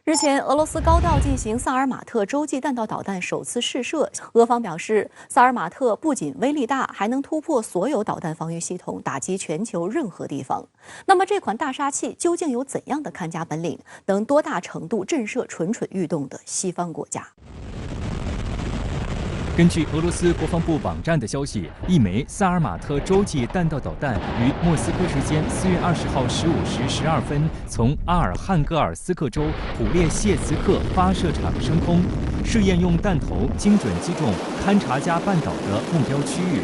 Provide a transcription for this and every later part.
日前，俄罗斯高调进行萨尔马特洲际弹道导弹首次试射。俄方表示，萨尔马特不仅威力大，还能突破所有导弹防御系统，打击全球任何地方。那么，这款大杀器究竟有怎样的看家本领，能多大程度震慑蠢蠢欲动的西方国家？根据俄罗斯国防部网站的消息，一枚萨尔马特洲际弹道导弹于莫斯科时间4月20号15时12分从阿尔汉格尔斯克州普列谢茨克发射场升空，试验用弹头精准击中堪察加半岛的目标区域。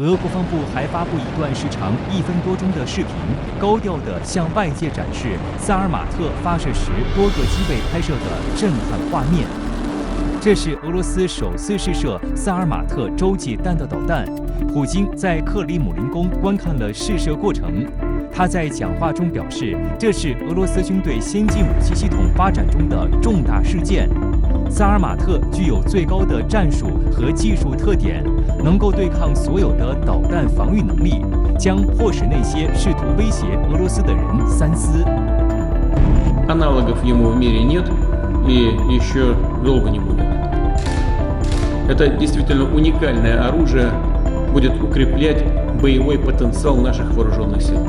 俄国防部还发布一段时长1分多钟的视频，高调地向外界展示萨尔马特发射时多个机位拍摄的震撼画面。这是俄罗斯首次试射萨尔马特洲际弹道导弹。普京在克里姆林宫观看了试射过程。他在讲话中表示，这是俄罗斯军队先进武器系统发展中的重大事件。萨尔马特具有最高的战术和技术特点，能够对抗所有的导弹防御能力，将迫使那些试图威胁俄罗斯的人三思。Аналогов ему в мире нет и еще долго не будет. Это действительно уникальное оружие, будет укреплять боевой потенциал наших вооруженных сил,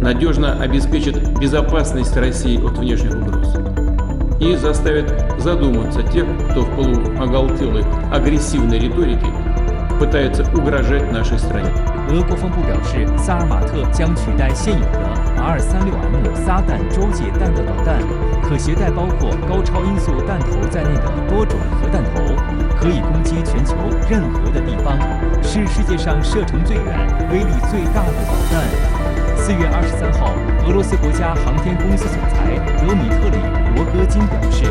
надежно обеспечит безопасность России от внешних угроз и заставит задуматься тех, кто в полуоголтелой агрессивной риторике пытается угрожать нашей стране. 俄国防部表示，萨尔马特将取代现有的 R-36M 撒旦洲际弹道导弹，可携带包括高超音速弹头在内的多种核弹头，可以攻击全球任何的地方，是世界上射程最远、威力最大的导弹。4月23号，俄罗斯国家航天公司总裁德米特里·罗戈金表示，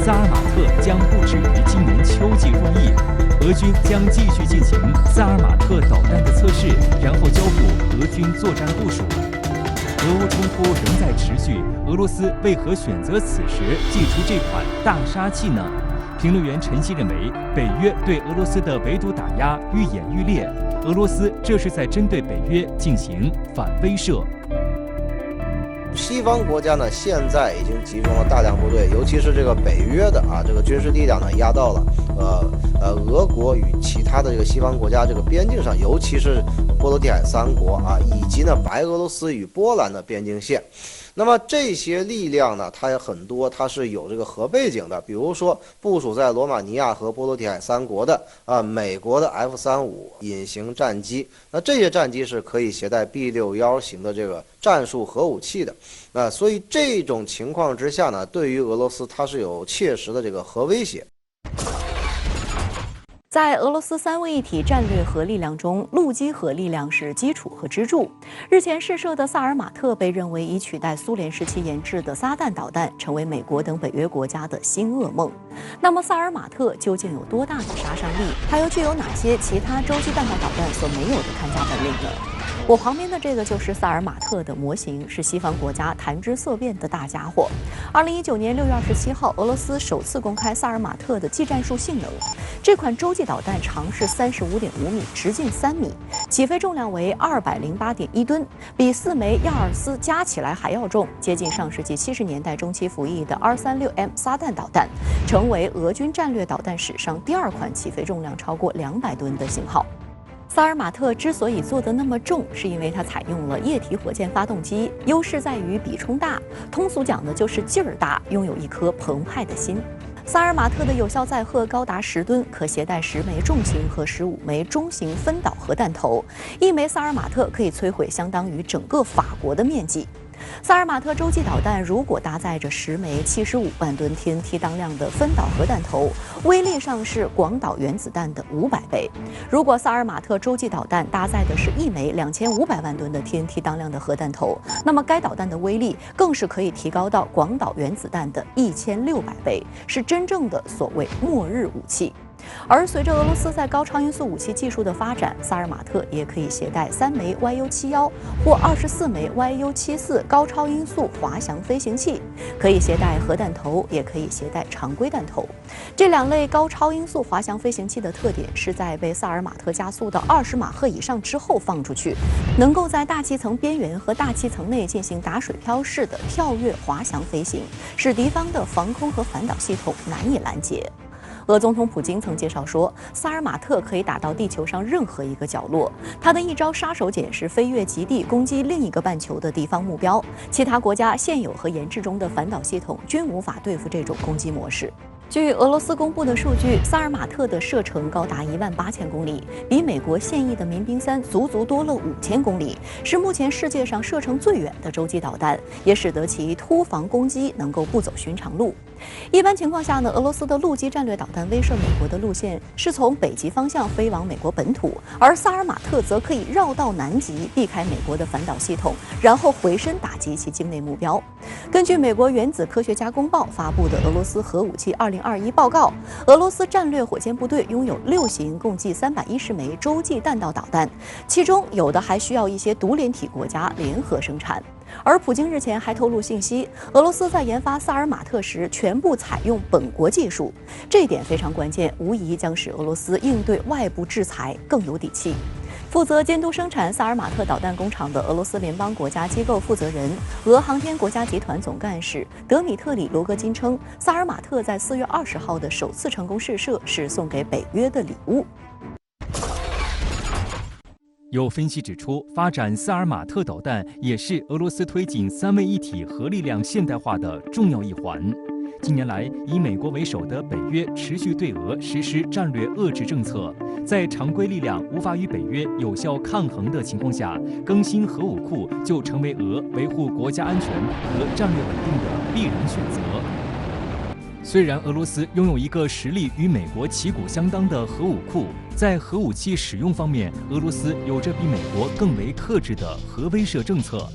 萨尔马特将不止于今年秋季入役。俄军将继续进行萨尔马特导弹的测试，然后交付俄军作战部署。俄乌冲突仍在持续，俄罗斯为何选择此时祭出这款大杀器呢？评论员陈曦认为，北约对俄罗斯的围堵打压愈演愈烈，俄罗斯这是在针对北约进行反威慑。西方国家呢，现在已经集中了大量部队，尤其是这个北约的这个军事力量呢，压到了俄国与其他的这个西方国家这个边境上，尤其是波罗的海三国以及呢白俄罗斯与波兰的边境线。那么这些力量呢，它有很多，它是有这个核背景的，比如说部署在罗马尼亚和波罗的海三国的美国的 F-35隐形战机，那这些战机是可以携带 B-61型的这个战术核武器的，所以这种情况之下呢，对于俄罗斯它是有切实的这个核威胁。在俄罗斯三位一体战略核力量中，陆基核力量是基础和支柱。日前试射的萨尔马特被认为已取代苏联时期研制的撒旦导弹，成为美国等北约国家的新噩梦。那么，萨尔马特究竟有多大的杀伤力？它又具有哪些其他洲际弹道导弹所没有的看家本领呢？我旁边的这个就是萨尔马特的模型，是西方国家谈之色变的大家伙。2019年6月27号，俄罗斯首次公开萨尔马特的技战术性能。这款洲际导弹长是35.5米，直径3米，起飞重量为208.1吨，比4枚亚尔斯加起来还要重，接近上世纪70年代中期服役的 R-36M 撒旦导弹，成为俄军战略导弹史上第2款起飞重量超过200吨的型号。萨尔马特之所以做得那么重，是因为它采用了液体火箭发动机，优势在于比冲大，通俗讲的就是劲儿大，拥有一颗澎湃的心。萨尔马特的有效载荷高达10吨，可携带10枚重型和15枚中型分导核弹头，一枚萨尔马特可以摧毁相当于整个法国的面积。萨尔马特洲际导弹如果搭载着10枚75万吨 TNT 当量的分导核弹头，威力上是广岛原子弹的500倍。如果萨尔马特洲际导弹搭载的是1枚2500万吨的 TNT 当量的核弹头，那么该导弹的威力更是可以提高到广岛原子弹的1600倍，是真正的所谓末日武器。而随着俄罗斯在高超音速武器技术的发展，萨尔马特也可以携带3枚 YU-71或24枚 YU-74高超音速滑翔飞行器，可以携带核弹头，也可以携带常规弹头。这2类高超音速滑翔飞行器的特点是在被萨尔马特加速到20马赫以上之后放出去，能够在大气层边缘和大气层内进行打水漂式的跳跃滑翔飞行，使敌方的防空和反导系统难以拦截。俄总统普京曾介绍说，萨尔马特可以打到地球上任何一个角落。他的一招杀手锏是飞越极地攻击另一个半球的地方目标，其他国家现有和研制中的反导系统均无法对付这种攻击模式。据俄罗斯公布的数据，萨尔马特的射程高达18000公里，比美国现役的民兵3足足多了5000公里，是目前世界上射程最远的洲际导弹，也使得其突防攻击能够不走寻常路。一般情况下呢，俄罗斯的陆基战略导弹威慑美国的路线是从北极方向飞往美国本土，而萨尔马特则可以绕道南极，避开美国的反导系统，然后回身打击其境内目标。根据美国原子科学家公报发布的俄罗斯核武器2021报告，俄罗斯战略火箭部队拥有6型共计310枚洲际弹道导弹，其中有的还需要一些独联体国家联合生产。而普京日前还透露信息，俄罗斯在研发萨尔马特时全部采用本国技术，这一点非常关键，无疑将使俄罗斯应对外部制裁更有底气。负责监督生产萨尔马特导弹工厂的俄罗斯联邦国家机构负责人、俄航天国家集团总干事德米特里·罗戈金称，萨尔马特在4月20号的首次成功试射是送给北约的礼物。有分析指出，发展萨尔马特导弹也是俄罗斯推进3位一体核力量现代化的重要一环。近年来，以美国为首的北约持续对俄实施战略遏制政策，在常规力量无法与北约有效抗衡的情况下，更新核武库就成为俄维护国家安全和战略稳定的必然选择。虽然俄罗斯拥有一个实力与美国旗鼓相当的核武库，在核武器使用方面，俄罗斯有着比美国更为克制的核威慑政策。